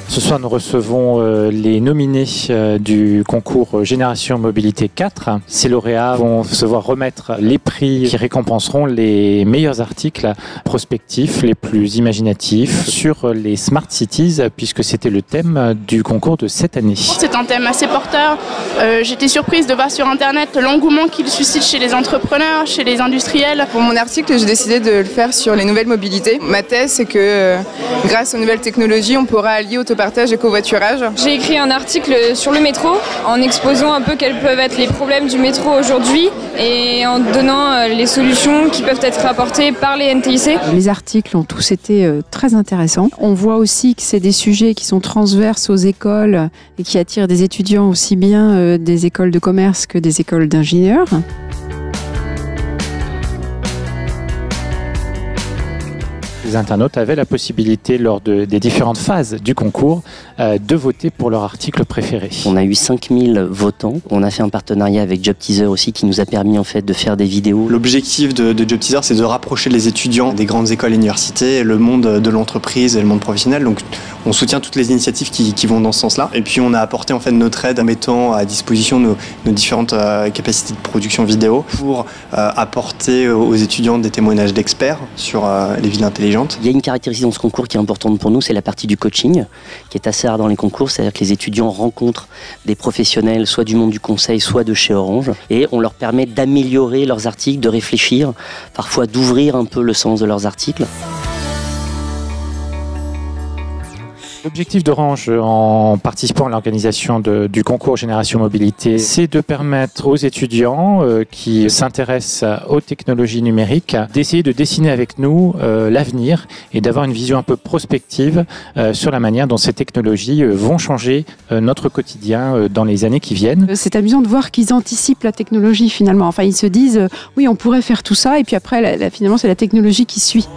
Ce soir, nous recevons les nominés du concours Génération Mobilité 4. Ces lauréats vont se voir remettre les prix qui récompenseront les meilleurs articles prospectifs, les plus imaginatifs sur les Smart Cities, puisque c'était le thème du concours de cette année. C'est un thème assez porteur. J'étais surprise de voir sur Internet l'engouement qu'il suscite chez les entrepreneurs, chez les industriels. Pour mon article, j'ai décidé de le faire sur les nouvelles mobilités. Ma thèse, c'est que grâce aux nouvelles technologies, on pourra allier autopartage et covoiturage. J'ai écrit un article sur le métro en exposant un peu quels peuvent être les problèmes du métro aujourd'hui et en donnant les solutions qui peuvent être apportées par les NTIC. Les articles ont tous été très intéressants. On voit aussi que c'est des sujets qui sont transverses aux écoles et qui attirent des étudiants aussi bien des écoles de commerce que des écoles d'ingénieurs. Les internautes avaient la possibilité, lors des différentes phases du concours, de voter pour leur article préféré. On a eu 5000 votants. On a fait un partenariat avec Job Teaser aussi qui nous a permis en fait de faire des vidéos. L'objectif de Job Teaser, c'est de rapprocher les étudiants des grandes écoles et universités, le monde de l'entreprise et le monde professionnel. Donc on soutient toutes les initiatives qui vont dans ce sens-là. Et puis on a apporté en fait notre aide en mettant à disposition nos différentes capacités de production vidéo pour apporter aux étudiants des témoignages d'experts sur les villes intelligentes. Il y a une caractéristique dans ce concours qui est importante pour nous, c'est la partie du coaching, qui est assez rare dans les concours, c'est-à-dire que les étudiants rencontrent des professionnels, soit du monde du conseil, soit de chez Orange, et on leur permet d'améliorer leurs articles, de réfléchir, parfois d'ouvrir un peu le sens de leurs articles. L'objectif d'Orange en participant à l'organisation du concours Génération Mobilité, c'est de permettre aux étudiants qui s'intéressent aux technologies numériques d'essayer de dessiner avec nous l'avenir et d'avoir une vision un peu prospective sur la manière dont ces technologies vont changer notre quotidien dans les années qui viennent. C'est amusant de voir qu'ils anticipent la technologie finalement. Enfin, ils se disent oui, on pourrait faire tout ça et puis après, finalement, c'est la technologie qui suit.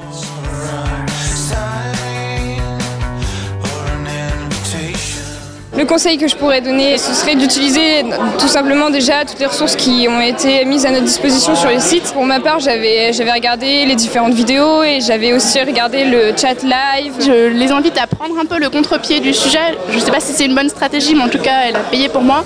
Le conseil que je pourrais donner, ce serait d'utiliser tout simplement déjà toutes les ressources qui ont été mises à notre disposition sur les sites. Pour ma part, j'avais regardé les différentes vidéos et j'avais aussi regardé le chat live. Je les invite à prendre un peu le contre-pied du sujet. Je ne sais pas si c'est une bonne stratégie, mais en tout cas, elle a payé pour moi.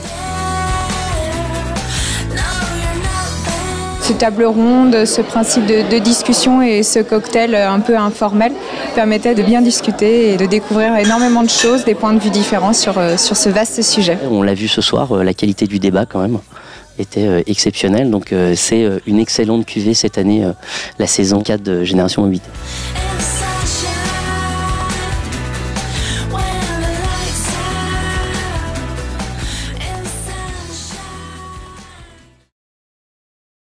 Ce table ronde, ce principe de discussion et ce cocktail un peu informel permettait de bien discuter et de découvrir énormément de choses, des points de vue différents sur ce vaste sujet. On l'a vu ce soir, la qualité du débat quand même était exceptionnelle, donc c'est une excellente cuvée cette année, la saison 4 de Génération Mobilité.